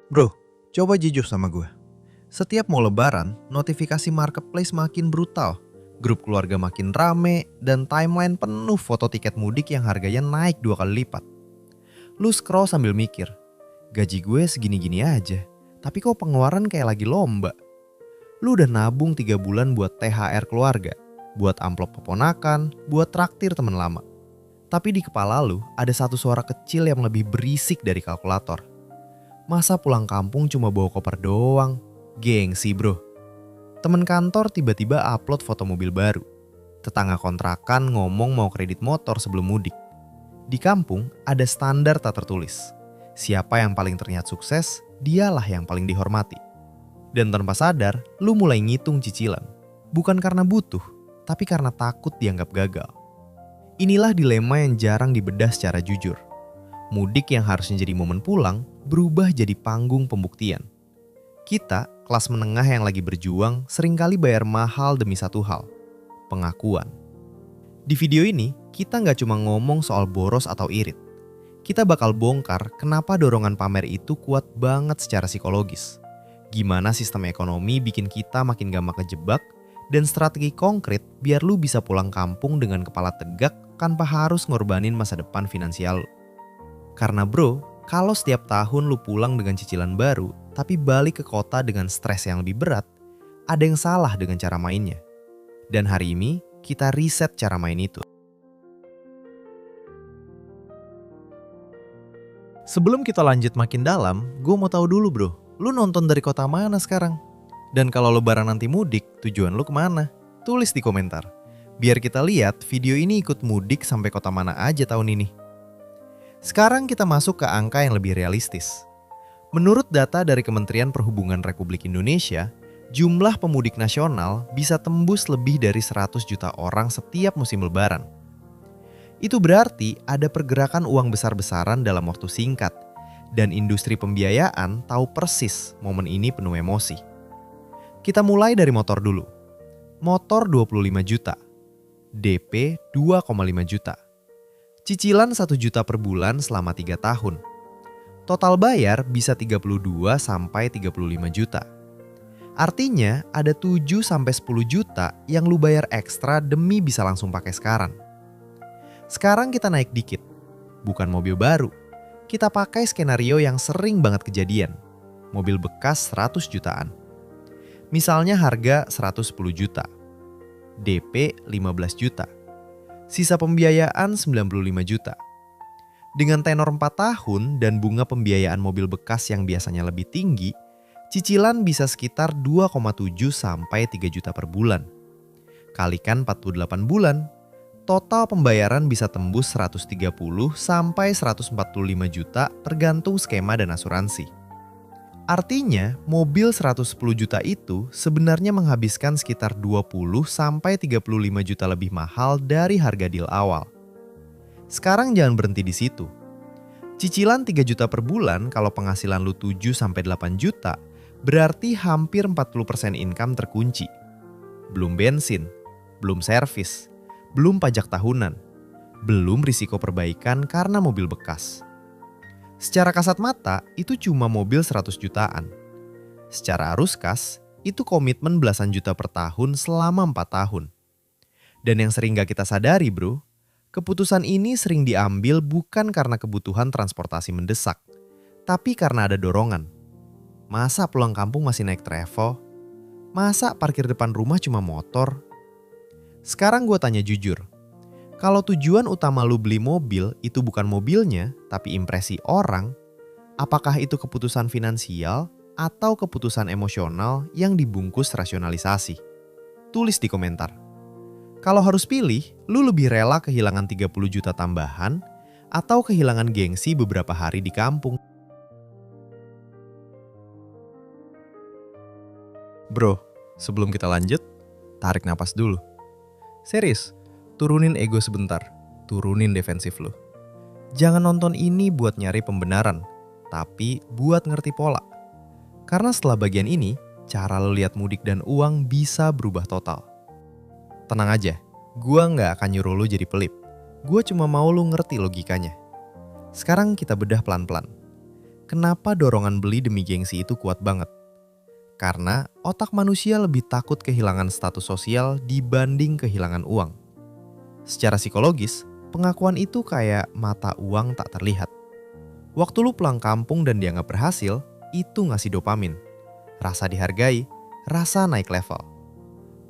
Bro, coba jujur sama gue. Setiap mau lebaran, notifikasi marketplace makin brutal. Grup keluarga makin rame, dan timeline penuh foto tiket mudik yang harganya naik 2 kali lipat. Lu scroll sambil mikir, gaji gue segini-gini aja, tapi kok pengeluaran kayak lagi lomba. Lu udah nabung 3 bulan buat THR keluarga, buat amplop keponakan, buat traktir temen lama. Tapi di kepala lu ada satu suara kecil yang lebih berisik dari kalkulator. Masa pulang kampung cuma bawa koper doang? Gengsi bro. Temen kantor tiba-tiba upload foto mobil baru. Tetangga kontrakan ngomong mau kredit motor sebelum mudik. Di kampung ada standar tak tertulis. Siapa yang paling terlihat sukses, dialah yang paling dihormati. Dan tanpa sadar, lu mulai ngitung cicilan. Bukan karena butuh, tapi karena takut dianggap gagal. Inilah dilema yang jarang dibedah secara jujur. Mudik yang harusnya jadi momen pulang, berubah jadi panggung pembuktian. Kita, kelas menengah yang lagi berjuang, seringkali bayar mahal demi satu hal, pengakuan. Di video ini, kita nggak cuma ngomong soal boros atau irit. Kita bakal bongkar kenapa dorongan pamer itu kuat banget secara psikologis. Gimana sistem ekonomi bikin kita makin gampang kejebak, dan strategi konkret biar lu bisa pulang kampung dengan kepala tegak tanpa harus ngorbanin masa depan finansial lu. Karena bro, kalau setiap tahun lu pulang dengan cicilan baru, tapi balik ke kota dengan stres yang lebih berat, ada yang salah dengan cara mainnya. Dan hari ini, kita riset cara main itu. Sebelum kita lanjut makin dalam, gue mau tahu dulu bro, lu nonton dari kota mana sekarang? Dan kalau lebaran nanti mudik, tujuan lu kemana? Tulis di komentar. Biar kita lihat video ini ikut mudik sampai kota mana aja tahun ini. Sekarang kita masuk ke angka yang lebih realistis. Menurut data dari Kementerian Perhubungan Republik Indonesia, jumlah pemudik nasional bisa tembus lebih dari 100 juta orang setiap musim lebaran. Itu berarti ada pergerakan uang besar-besaran dalam waktu singkat, dan industri pembiayaan tahu persis momen ini penuh emosi. Kita mulai dari motor dulu. Motor 25 juta, DP 2,5 juta. Cicilan 1 juta per bulan selama 3 tahun. Total bayar bisa 32 sampai 35 juta. Artinya ada 7 sampai 10 juta yang lu bayar ekstra demi bisa langsung pakai sekarang. Sekarang kita naik dikit. Bukan mobil baru. Kita pakai skenario yang sering banget kejadian. Mobil bekas 100 jutaan. Misalnya harga 110 juta. DP 15 juta. Sisa pembiayaan 95 juta. Dengan tenor 4 tahun dan bunga pembiayaan mobil bekas yang biasanya lebih tinggi, cicilan bisa sekitar 2,7 sampai 3 juta per bulan. Kalikan 48 bulan, total pembayaran bisa tembus 130 sampai 145 juta tergantung skema dan asuransi. Artinya, mobil 110 juta itu sebenarnya menghabiskan sekitar 20 sampai 35 juta lebih mahal dari harga deal awal. Sekarang jangan berhenti di situ. Cicilan 3 juta per bulan kalau penghasilan lu 7 sampai 8 juta, berarti hampir 40% income terkunci. Belum bensin, belum servis, belum pajak tahunan, belum risiko perbaikan karena mobil bekas. Secara kasat mata, itu cuma mobil 100 jutaan. Secara arus kas, itu komitmen belasan juta per tahun selama 4 tahun. Dan yang sering gak kita sadari bro, keputusan ini sering diambil bukan karena kebutuhan transportasi mendesak, tapi karena ada dorongan. Masa pulang kampung masih naik travel? Masa parkir depan rumah cuma motor? Sekarang gue tanya jujur. Kalau tujuan utama lu beli mobil itu bukan mobilnya, tapi impresi orang, apakah itu keputusan finansial atau keputusan emosional yang dibungkus rasionalisasi? Tulis di komentar. Kalau harus pilih, lu lebih rela kehilangan 30 juta tambahan atau kehilangan gengsi beberapa hari di kampung? Bro, sebelum kita lanjut, tarik napas dulu. Serius. Turunin ego sebentar, turunin defensif lo. Jangan nonton ini buat nyari pembenaran, tapi buat ngerti pola. Karena setelah bagian ini, cara lo lihat mudik dan uang bisa berubah total. Tenang aja, gua nggak akan nyuruh lo jadi pelip. Gua cuma mau lo ngerti logikanya. Sekarang kita bedah pelan-pelan. Kenapa dorongan beli demi gengsi itu kuat banget? Karena otak manusia lebih takut kehilangan status sosial dibanding kehilangan uang. Secara psikologis, pengakuan itu kayak mata uang tak terlihat. Waktu lu pulang kampung dan dianggap berhasil, itu ngasih dopamin. Rasa dihargai, rasa naik level.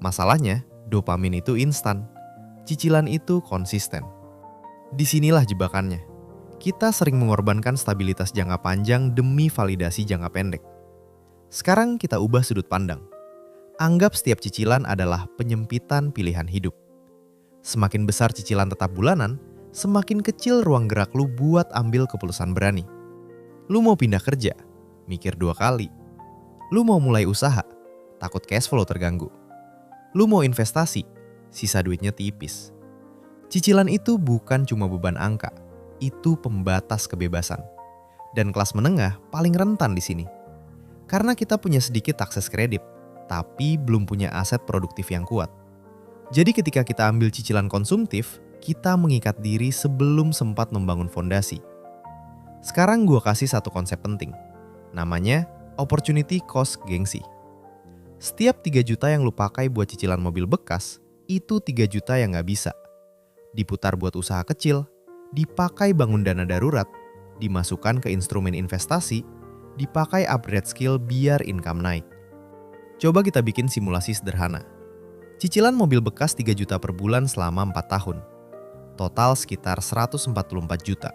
Masalahnya, dopamin itu instan. Cicilan itu konsisten. Disinilah jebakannya. Kita sering mengorbankan stabilitas jangka panjang demi validasi jangka pendek. Sekarang kita ubah sudut pandang. Anggap setiap cicilan adalah penyempitan pilihan hidup. Semakin besar cicilan tetap bulanan, semakin kecil ruang gerak lu buat ambil keputusan berani. Lu mau pindah kerja? Mikir 2 kali. Lu mau mulai usaha? Takut cash flow terganggu. Lu mau investasi? Sisa duitnya tipis. Cicilan itu bukan cuma beban angka, itu pembatas kebebasan. Dan kelas menengah paling rentan di sini. Karena kita punya sedikit akses kredit, tapi belum punya aset produktif yang kuat. Jadi ketika kita ambil cicilan konsumtif, kita mengikat diri sebelum sempat membangun fondasi. Sekarang gue kasih satu konsep penting. Namanya opportunity cost gengsi. Setiap 3 juta yang lu pakai buat cicilan mobil bekas, itu 3 juta yang gak bisa. Diputar buat usaha kecil, dipakai bangun dana darurat, dimasukkan ke instrumen investasi, dipakai upgrade skill biar income naik. Coba kita bikin simulasi sederhana. Cicilan mobil bekas 3 juta per bulan selama 4 tahun. Total sekitar 144 juta.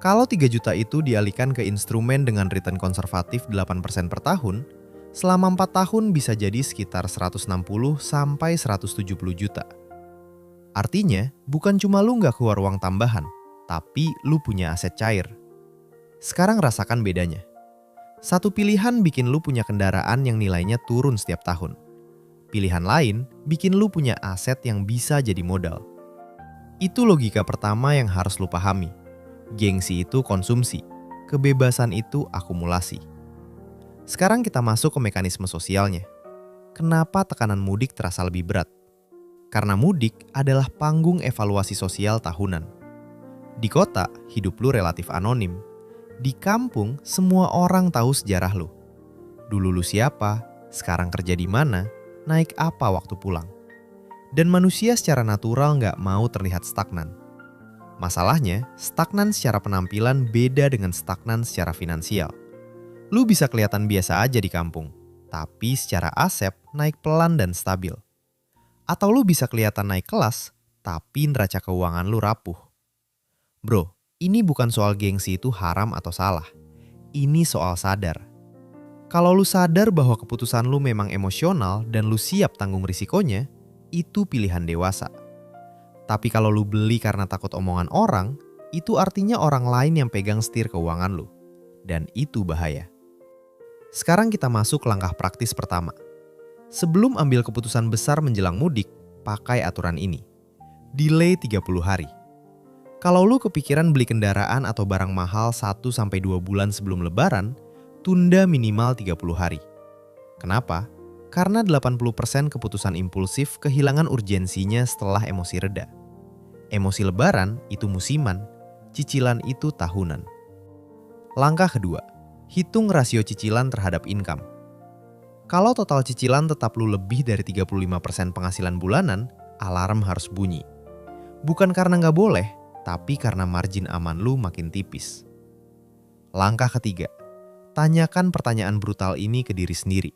Kalau 3 juta itu dialihkan ke instrumen dengan return konservatif 8% per tahun, selama 4 tahun bisa jadi sekitar 160 sampai 170 juta. Artinya, bukan cuma lu nggak keluar uang tambahan, tapi lu punya aset cair. Sekarang rasakan bedanya. Satu pilihan bikin lu punya kendaraan yang nilainya turun setiap tahun. Pilihan lain bikin lu punya aset yang bisa jadi modal. Itu logika pertama yang harus lu pahami. Gengsi itu konsumsi, kebebasan itu akumulasi. Sekarang kita masuk ke mekanisme sosialnya. Kenapa tekanan mudik terasa lebih berat? Karena mudik adalah panggung evaluasi sosial tahunan. Di kota, hidup lu relatif anonim. Di kampung, semua orang tahu sejarah lu. Dulu lu siapa, sekarang kerja di mana, naik apa waktu pulang. Dan manusia secara natural nggak mau terlihat stagnan. Masalahnya, stagnan secara penampilan beda dengan stagnan secara finansial. Lu bisa kelihatan biasa aja di kampung, tapi secara aset naik pelan dan stabil. Atau lu bisa kelihatan naik kelas, tapi neraca keuangan lu rapuh. Bro, ini bukan soal gengsi itu haram atau salah. Ini soal sadar. Kalau lu sadar bahwa keputusan lu memang emosional dan lu siap tanggung risikonya, itu pilihan dewasa. Tapi kalau lu beli karena takut omongan orang, itu artinya orang lain yang pegang setir keuangan lu. Dan itu bahaya. Sekarang kita masuk ke langkah praktis pertama. Sebelum ambil keputusan besar menjelang mudik, pakai aturan ini. Delay 30 hari. Kalau lu kepikiran beli kendaraan atau barang mahal 1-2 bulan sebelum lebaran, tunda minimal 30 hari. Kenapa? Karena 80% keputusan impulsif kehilangan urgensinya setelah emosi reda. Emosi lebaran itu musiman, cicilan itu tahunan. Langkah kedua, hitung rasio cicilan terhadap income. Kalau total cicilan tetap lu lebih dari 35% penghasilan bulanan, alarm harus bunyi. Bukan karena nggak boleh, tapi karena margin aman lu makin tipis. Langkah ketiga, tanyakan pertanyaan brutal ini ke diri sendiri.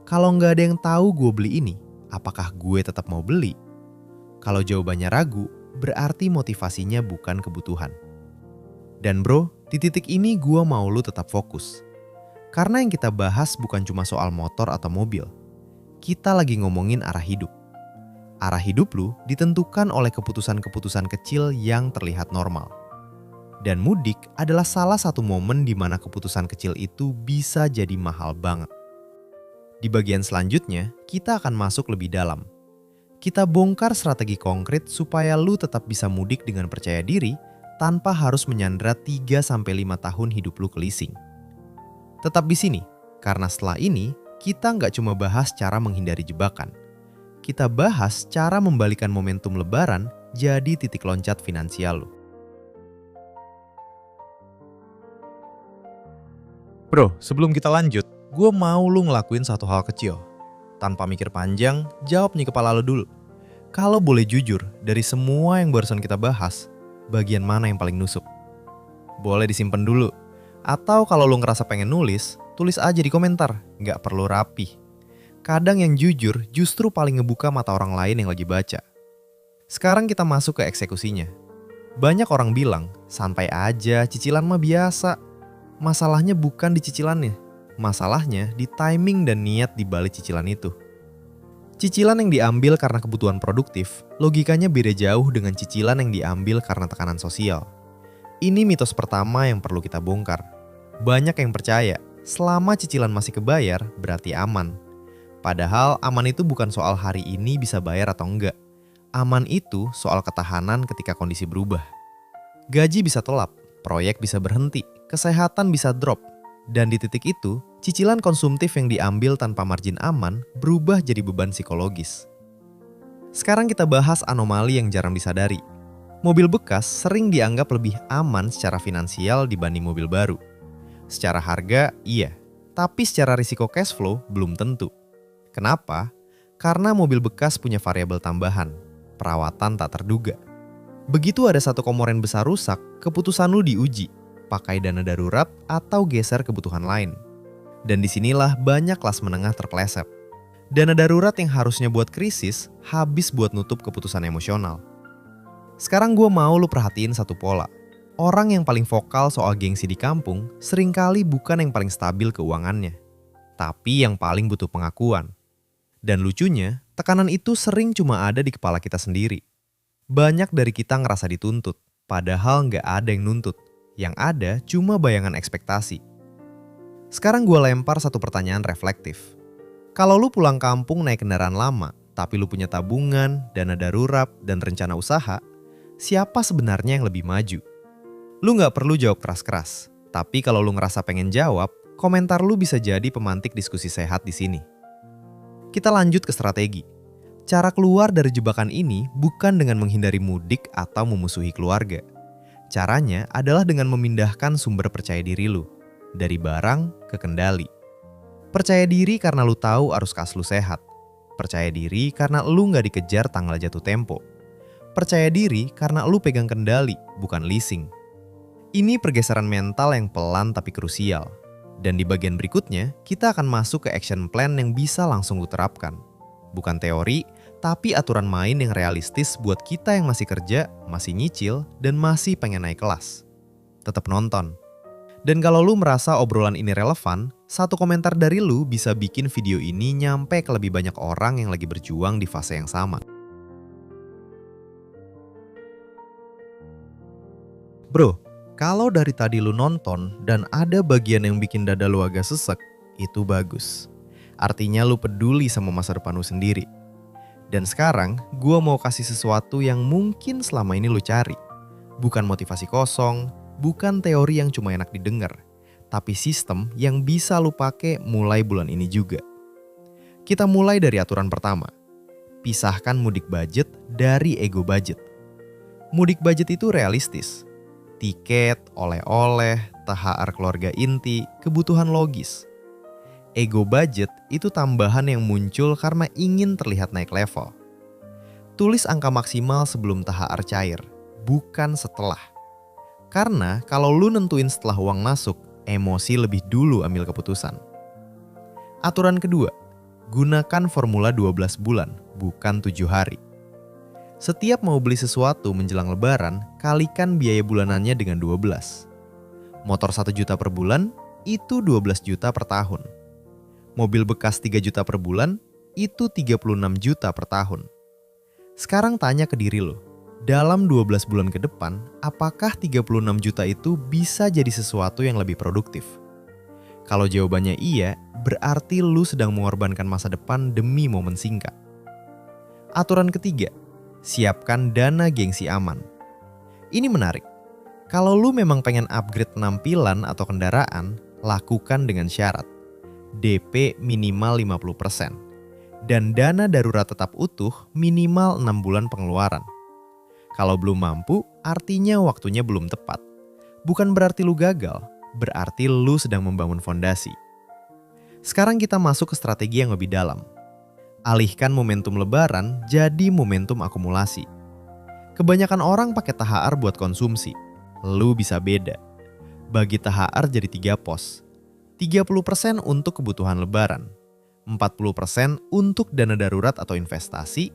Kalau nggak ada yang tahu gue beli ini, apakah gue tetap mau beli? Kalau jawabannya ragu, berarti motivasinya bukan kebutuhan. Dan bro, di titik ini gue mau lu tetap fokus. Karena yang kita bahas bukan cuma soal motor atau mobil. Kita lagi ngomongin arah hidup. Arah hidup lu ditentukan oleh keputusan-keputusan kecil yang terlihat normal. Dan mudik adalah salah satu momen di mana keputusan kecil itu bisa jadi mahal banget. Di bagian selanjutnya, kita akan masuk lebih dalam. Kita bongkar strategi konkret supaya lu tetap bisa mudik dengan percaya diri tanpa harus menyandera 3-5 tahun hidup lu ke leasing. Tetap di sini, karena setelah ini kita nggak cuma bahas cara menghindari jebakan. Kita bahas cara membalikan momentum lebaran jadi titik loncat finansial lu. Bro, sebelum kita lanjut, gue mau lu ngelakuin satu hal kecil. Tanpa mikir panjang, jawab nih kepala lu dulu. Kalau boleh jujur, dari semua yang barusan kita bahas, bagian mana yang paling nusuk? Boleh disimpan dulu. Atau kalau lu ngerasa pengen nulis, tulis aja di komentar, nggak perlu rapi. Kadang yang jujur justru paling ngebuka mata orang lain yang lagi baca. Sekarang kita masuk ke eksekusinya. Banyak orang bilang, santai aja, cicilan mah biasa. Masalahnya bukan di cicilannya, masalahnya di timing dan niat di balik cicilan itu. Cicilan yang diambil karena kebutuhan produktif, logikanya beda jauh dengan cicilan yang diambil karena tekanan sosial. Ini mitos pertama yang perlu kita bongkar. Banyak yang percaya, selama cicilan masih kebayar, berarti aman. Padahal aman itu bukan soal hari ini bisa bayar atau enggak. Aman itu soal ketahanan ketika kondisi berubah. Gaji bisa telat, proyek bisa berhenti, kesehatan bisa drop, dan di titik itu, cicilan konsumtif yang diambil tanpa margin aman berubah jadi beban psikologis. Sekarang kita bahas anomali yang jarang disadari. Mobil bekas sering dianggap lebih aman secara finansial dibanding mobil baru. Secara harga, iya, tapi secara risiko cash flow belum tentu. Kenapa? Karena mobil bekas punya variabel tambahan, perawatan tak terduga. Begitu ada satu komponen besar rusak, keputusan lu diuji. Pakai dana darurat atau geser kebutuhan lain. Dan disinilah banyak kelas menengah terpeleset. Dana darurat yang harusnya buat krisis, habis buat nutup keputusan emosional. Sekarang gue mau lu perhatiin satu pola. Orang yang paling vokal soal gengsi di kampung, seringkali bukan yang paling stabil keuangannya. Tapi yang paling butuh pengakuan. Dan lucunya, tekanan itu sering cuma ada di kepala kita sendiri. Banyak dari kita ngerasa dituntut, padahal nggak ada yang nuntut. Yang ada cuma bayangan ekspektasi. Sekarang gue lempar satu pertanyaan reflektif. Kalau lu pulang kampung naik kendaraan lama, tapi lu punya tabungan, dana darurat, dan rencana usaha, siapa sebenarnya yang lebih maju? Lu nggak perlu jawab keras-keras, tapi kalau lu ngerasa pengen jawab, komentar lu bisa jadi pemantik diskusi sehat di sini. Kita lanjut ke strategi. Cara keluar dari jebakan ini bukan dengan menghindari mudik atau memusuhi keluarga. Caranya adalah dengan memindahkan sumber percaya diri lu, dari barang ke kendali. Percaya diri karena lu tahu arus kas lu sehat. Percaya diri karena lu nggak dikejar tanggal jatuh tempo. Percaya diri karena lu pegang kendali, bukan leasing. Ini pergeseran mental yang pelan tapi krusial. Dan di bagian berikutnya, kita akan masuk ke action plan yang bisa langsung lu terapkan. Bukan teori, tapi aturan main yang realistis buat kita yang masih kerja, masih nyicil, dan masih pengen naik kelas. Tetap nonton. Dan kalau lu merasa obrolan ini relevan, satu komentar dari lu bisa bikin video ini nyampe ke lebih banyak orang yang lagi berjuang di fase yang sama. Bro, kalau dari tadi lu nonton dan ada bagian yang bikin dada lu agak sesek, itu bagus. Artinya lu peduli sama masa depan lu sendiri. Dan sekarang, gue mau kasih sesuatu yang mungkin selama ini lu cari. Bukan motivasi kosong, bukan teori yang cuma enak didengar, tapi sistem yang bisa lu pakai mulai bulan ini juga. Kita mulai dari aturan pertama. Pisahkan mudik budget dari ego budget. Mudik budget itu realistis. Tiket, oleh-oleh, THR keluarga inti, kebutuhan logis. Ego budget itu tambahan yang muncul karena ingin terlihat naik level. Tulis angka maksimal sebelum THR cair, bukan setelah. Karena kalau lu nentuin setelah uang masuk, emosi lebih dulu ambil keputusan. Aturan kedua, gunakan formula 12 bulan, bukan 7 hari. Setiap mau beli sesuatu menjelang lebaran, kalikan biaya bulanannya dengan 12. Motor 1 juta per bulan, itu 12 juta per tahun. Mobil bekas 3 juta per bulan, itu 36 juta per tahun. Sekarang tanya ke diri lo, dalam 12 bulan ke depan, apakah 36 juta itu bisa jadi sesuatu yang lebih produktif? Kalau jawabannya iya, berarti lu sedang mengorbankan masa depan demi momen singkat. Aturan ketiga, siapkan dana gengsi aman. Ini menarik. Kalau lu memang pengen upgrade penampilan atau kendaraan, lakukan dengan syarat. DP minimal 50%. Dan dana darurat tetap utuh minimal 6 bulan pengeluaran. Kalau belum mampu, artinya waktunya belum tepat. Bukan berarti lu gagal, berarti lu sedang membangun fondasi. Sekarang kita masuk ke strategi yang lebih dalam. Alihkan momentum lebaran jadi momentum akumulasi. Kebanyakan orang pakai THR buat konsumsi. Lu bisa beda. Bagi THR jadi 3 pos. 30% untuk kebutuhan lebaran. 40% untuk dana darurat atau investasi.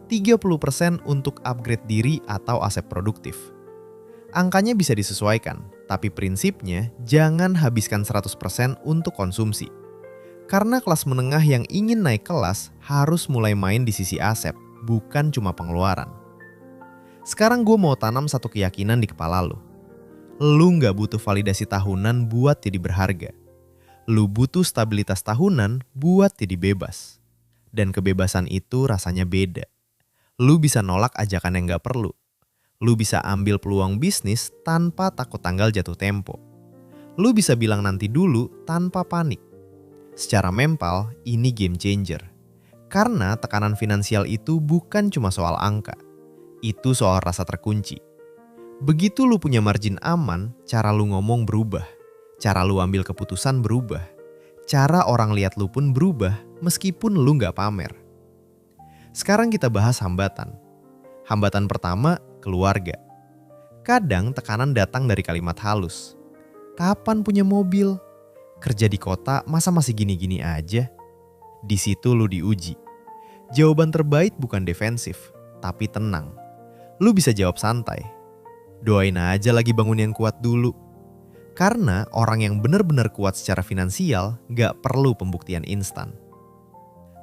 30% untuk upgrade diri atau aset produktif. Angkanya bisa disesuaikan, tapi prinsipnya jangan habiskan 100% untuk konsumsi. Karena kelas menengah yang ingin naik kelas harus mulai main di sisi aset, bukan cuma pengeluaran. Sekarang gue mau tanam satu keyakinan di kepala lo. Lu nggak butuh validasi tahunan buat jadi berharga. Lu butuh stabilitas tahunan buat jadi bebas. Dan kebebasan itu rasanya beda. Lu bisa nolak ajakan yang nggak perlu. Lu bisa ambil peluang bisnis tanpa takut tanggal jatuh tempo. Lu bisa bilang nanti dulu tanpa panik. Secara mental, ini game changer. Karena tekanan finansial itu bukan cuma soal angka. Itu soal rasa terkunci. Begitu lu punya margin aman, cara lu ngomong berubah. Cara lu ambil keputusan berubah. Cara orang lihat lu pun berubah meskipun lu nggak pamer. Sekarang kita bahas hambatan. Hambatan pertama, keluarga. Kadang tekanan datang dari kalimat halus. Kapan punya mobil? Kerja di kota masa masih gini-gini aja? Di situ lu diuji. Jawaban terbaik bukan defensif, tapi tenang. Lu bisa jawab santai. Doain aja lagi bangun yang kuat dulu. Karena orang yang benar-benar kuat secara finansial gak perlu pembuktian instan.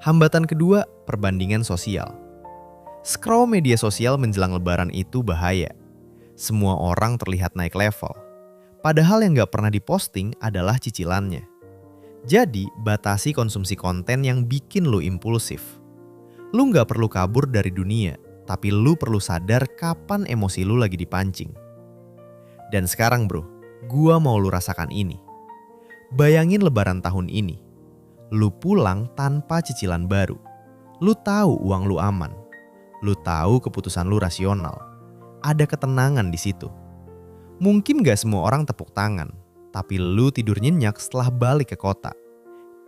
Hambatan kedua, perbandingan sosial. Scroll media sosial menjelang lebaran itu bahaya. Semua orang terlihat naik level. Padahal yang gak pernah diposting adalah cicilannya. Jadi, batasi konsumsi konten yang bikin lu impulsif. Lu gak perlu kabur dari dunia, tapi lu perlu sadar kapan emosi lu lagi dipancing. Dan sekarang bro, gua mau lu rasakan ini. Bayangin lebaran tahun ini. Lu pulang tanpa cicilan baru. Lu tahu uang lu aman. Lu tahu keputusan lu rasional. Ada ketenangan di situ. Mungkin gak semua orang tepuk tangan, tapi lu tidur nyenyak setelah balik ke kota.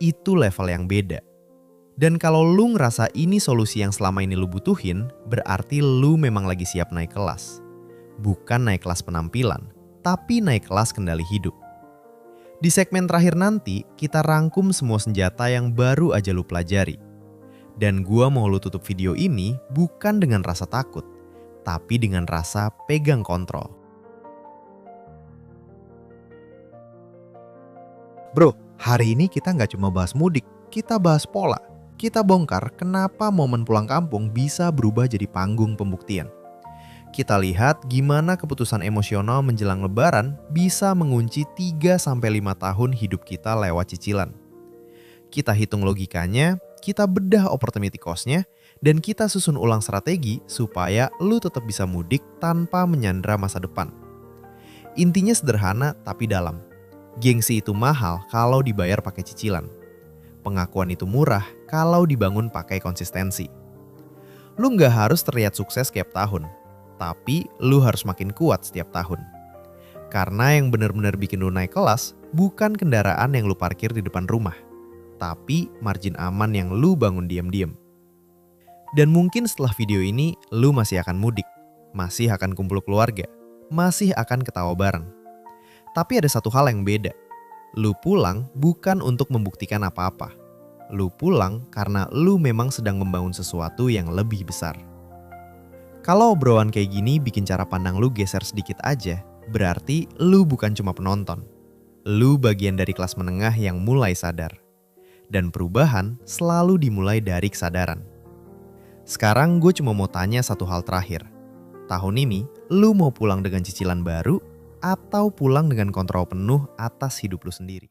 Itu level yang beda. Dan kalau lu ngerasa ini solusi yang selama ini lu butuhin, berarti lu memang lagi siap naik kelas. Bukan naik kelas penampilan, tapi naik kelas kendali hidup. Di segmen terakhir nanti, kita rangkum semua senjata yang baru aja lu pelajari. Dan gua mau lu tutup video ini bukan dengan rasa takut, tapi dengan rasa pegang kontrol. Bro, hari ini kita nggak cuma bahas mudik, kita bahas pola. Kita bongkar kenapa momen pulang kampung bisa berubah jadi panggung pembuktian. Kita lihat gimana keputusan emosional menjelang lebaran bisa mengunci 3-5 tahun hidup kita lewat cicilan. Kita hitung logikanya, kita bedah opportunity cost-nya, dan kita susun ulang strategi supaya lu tetap bisa mudik tanpa menyandra masa depan. Intinya sederhana tapi dalam. Gengsi itu mahal kalau dibayar pakai cicilan. Pengakuan itu murah kalau dibangun pakai konsistensi. Lu nggak harus terlihat sukses setiap tahun, tapi lu harus makin kuat setiap tahun. Karena yang benar-benar bikin lu naik kelas bukan kendaraan yang lu parkir di depan rumah, tapi margin aman yang lu bangun diam-diam. Dan mungkin setelah video ini, lu masih akan mudik, masih akan kumpul keluarga, masih akan ketawa bareng. Tapi ada satu hal yang beda. Lu pulang bukan untuk membuktikan apa-apa. Lu pulang karena lu memang sedang membangun sesuatu yang lebih besar. Kalau obrolan kayak gini bikin cara pandang lu geser sedikit aja, berarti lu bukan cuma penonton. Lu bagian dari kelas menengah yang mulai sadar. Dan perubahan selalu dimulai dari kesadaran. Sekarang gue cuma mau tanya satu hal terakhir. Tahun ini, lu mau pulang dengan cicilan baru atau pulang dengan kontrol penuh atas hidup lu sendiri?